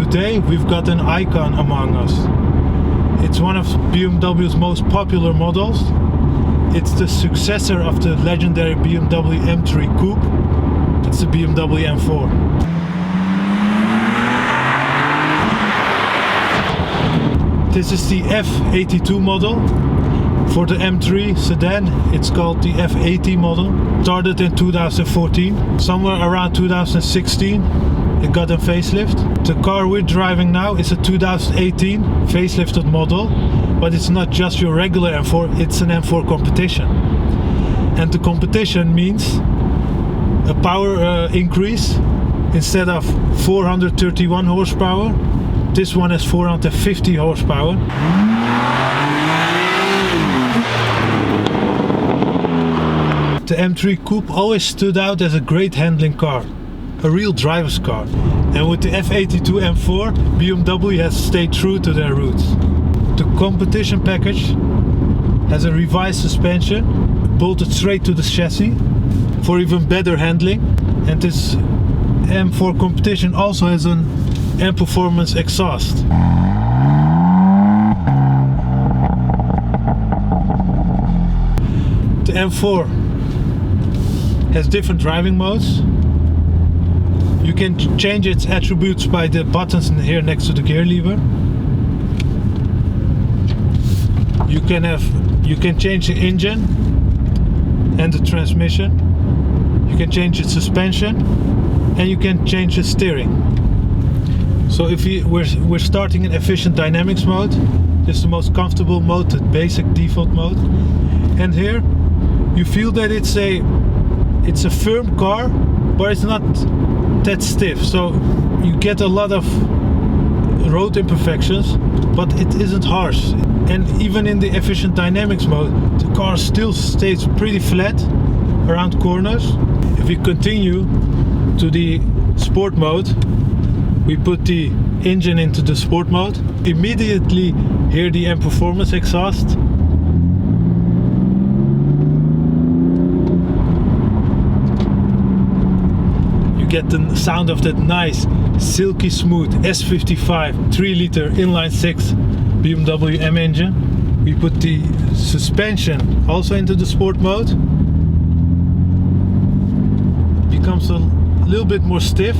today we've got an icon among us. It's one of BMW's most popular models. It's the successor of the legendary BMW M3 Coupe. It's the BMW M4. This is the F82 model. For the M3 sedan, it's called the F80 model. Started in 2014. Somewhere around 2016, it got a facelift. The car we're driving now is a 2018 facelifted model, but it's not just your regular M4, it's an M4 competition. And the competition means a power increase. Instead of 431 horsepower, this one has 450 horsepower. The M3 Coupe always stood out as a great handling car, a real driver's car. And with the F82 M4, BMW has stayed true to their roots. The competition package has a revised suspension, bolted straight to the chassis for even better handling. And this M4 competition also has an M Performance exhaust. The M4 has different driving modes. You can change its attributes by the buttons here next to the gear lever. You can change the engine and the transmission. You can change its suspension, and you can change the steering. So if we're starting in efficient dynamics mode, this is the most comfortable mode, the basic default mode. And here you feel that it's a firm car, but it's not that stiff. So you get a lot of road imperfections, but it isn't harsh. And even in the efficient dynamics mode, the car still stays pretty flat around corners. If we continue to the sport mode, we put the engine into the sport mode. Immediately hear the M Performance exhaust. Get the sound of that nice silky smooth S55 3-liter inline 6 BMW M engine. We put the suspension also into the sport mode. Becomes a little bit more stiff,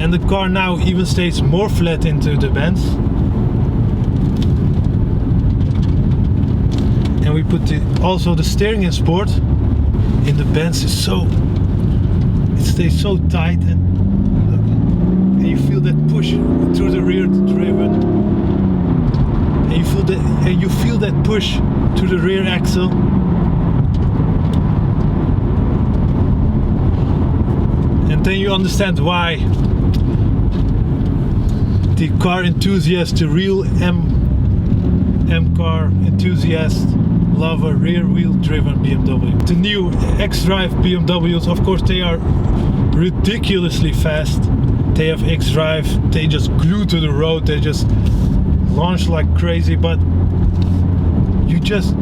and the car now even stays more flat into the bends. And we put also the steering in sport. In the bends is it stays so tight, and you feel that push through the rear driven, and you feel that push to the rear axle. And then you understand why the car enthusiast, the real M car enthusiast, love a rear wheel driven BMW. The new X-Drive BMWs, of course, they are ridiculously fast. They have X-Drive, they just glue to the road, they just launch like crazy, but you just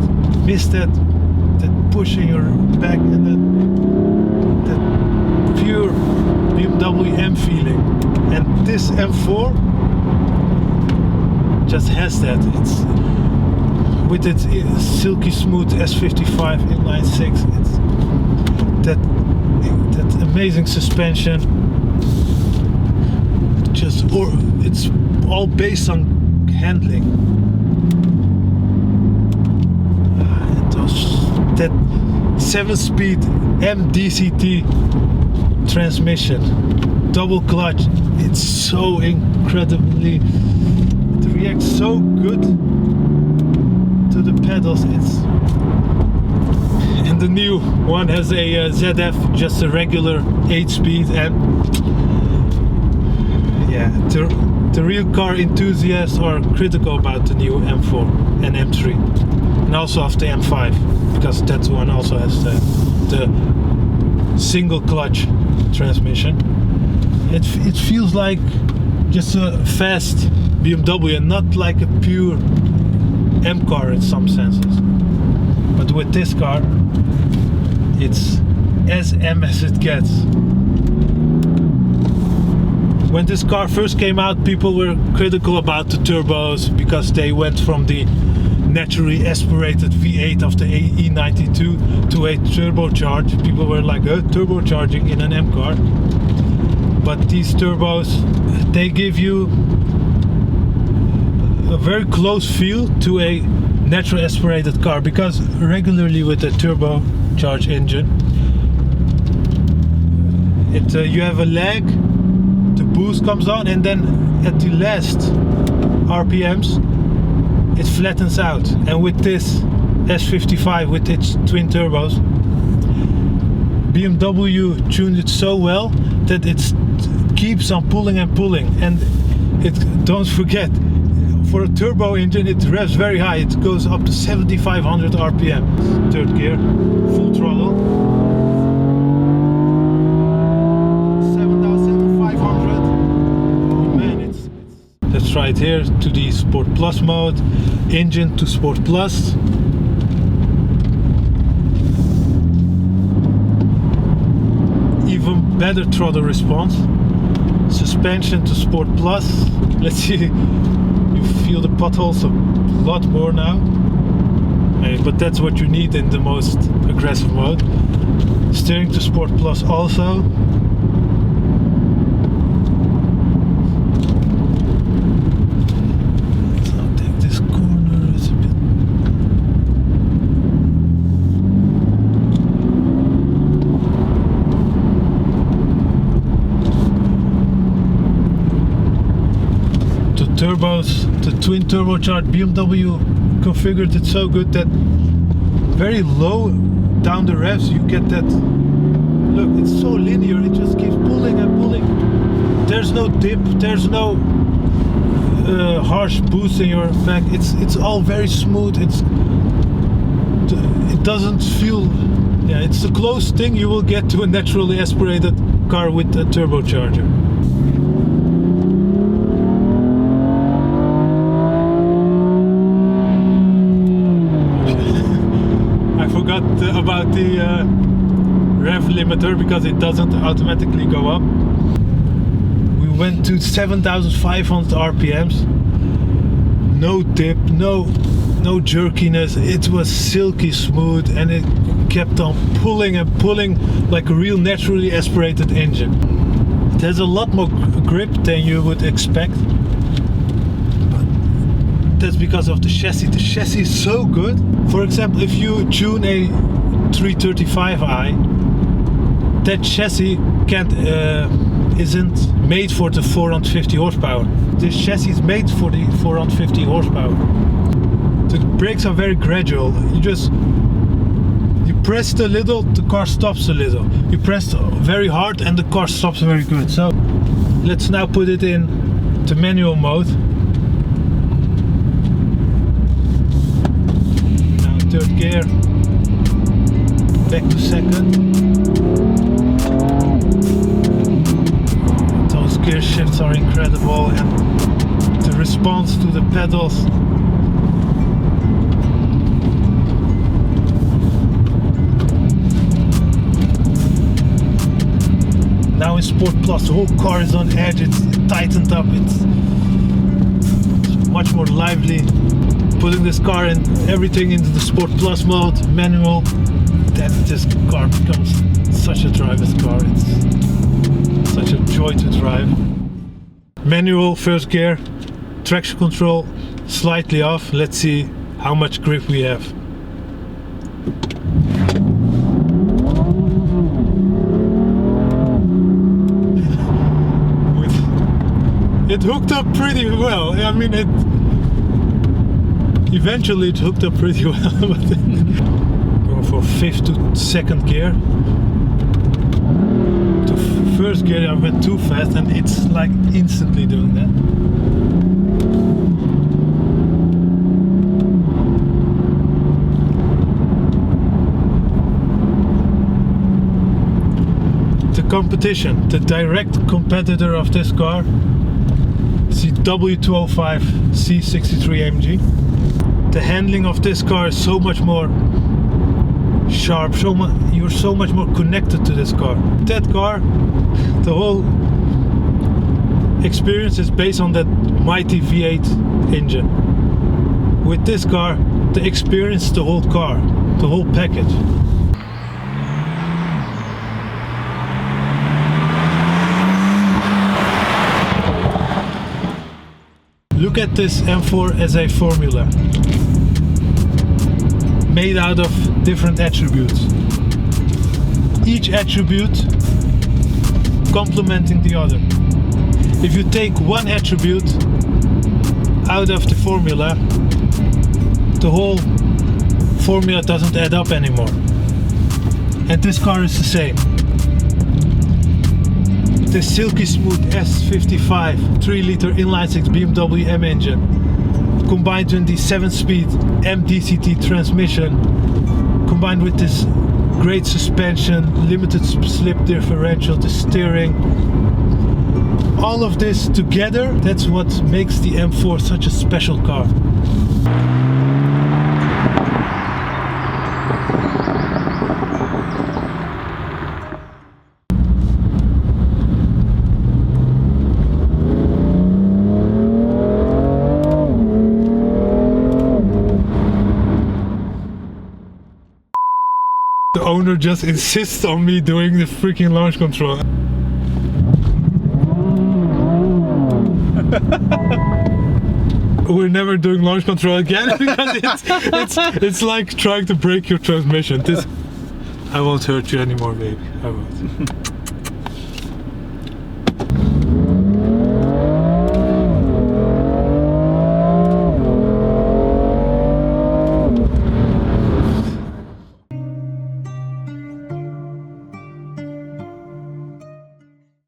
miss that push in your back and that pure BMW M feeling. And this M4 just has that. It's with its silky smooth S55 inline 6, it's that amazing suspension. It's all based on handling. That 7-speed M-DCT transmission, double clutch. It's so incredibly. It reacts so good to the pedals. And the new one has a ZF, just a regular 8-speed, and yeah, the real car enthusiasts are critical about the new M4 and M3, and also of the M5, because that one also has the single clutch transmission. It feels like just a fast BMW and not like a pure M car in some senses. But with this car, it's as M as it gets. When this car first came out, people were critical about the turbos because they went from the naturally aspirated V8 of the E92 to a turbocharged. People were like, turbocharging in an M car. But these turbos, they give you a very close feel to a natural aspirated car, because regularly with a turbocharged engine, you have a lag, the boost comes on, and then at the last RPMs it flattens out. And with this S55 with its twin turbos, BMW tuned it so well that it keeps on pulling and pulling. And don't forget, for a turbo engine it revs very high. It goes up to 7,500 RPM. Third gear, full throttle. 7,500. Oh man, let's try it here to the Sport Plus mode. Engine to Sport Plus. Even better throttle response. Suspension to Sport Plus. Let's see. You feel the potholes a lot more now, but that's what you need in the most aggressive mode. Steering to Sport Plus also. Let's now take this corner. It's a bit. Turbos, the twin turbocharged BMW configured it so good that very low down the revs you get that, look, it's so linear, it just keeps pulling and pulling. There's no dip, there's no harsh boost in your back. It's all very smooth. It doesn't feel, it's the closest thing you will get to a naturally aspirated car with a turbocharger. About the rev limiter, because it doesn't automatically go up. We went to 7,500 RPMs. No dip, no jerkiness. It was silky smooth, and it kept on pulling and pulling like a real naturally aspirated engine. It has a lot more grip than you would expect. That's because of the chassis. The chassis is so good. For example, if you tune a 335i, that chassis isn't made for the 450 horsepower. This chassis is made for the 450 horsepower. The brakes are very gradual. You press a little, the car stops a little. You press very hard and the car stops very good. So let's now put it in the manual mode. Now third gear. Back to second. Those gear shifts are incredible, and the response to the pedals. Now in Sport Plus, the whole car is on edge. It's tightened up. It's much more lively. Putting this car and everything into the Sport Plus mode, manual. This car becomes such a driver's car. It's such a joy to drive. Manual, first gear, traction control slightly off. Let's see how much grip we have. It hooked up pretty well. I mean, eventually it hooked up pretty well. But for fifth to second gear. To first gear I went too fast, and it's like instantly doing that. The competition, the direct competitor of this car, is the W205 C63 AMG. The handling of this car is so much more sharp, you're so much more connected to this car. That car, the whole experience is based on that mighty V8 engine. With this car, the experience, the whole car, the whole package. Look at this M4 as a formula, made out of different attributes. Each attribute complementing the other. If you take one attribute out of the formula, the whole formula doesn't add up anymore. And this car is the same. The silky smooth S55 3-liter inline-6 BMW M engine, combined with the 7-speed M-DCT transmission, combined with this great suspension, limited slip differential, the steering, all of this together, that's what makes the M4 such a special car. The owner just insists on me doing the freaking launch control. We're never doing launch control again because it's like trying to break your transmission. I won't hurt you anymore, baby. I won't.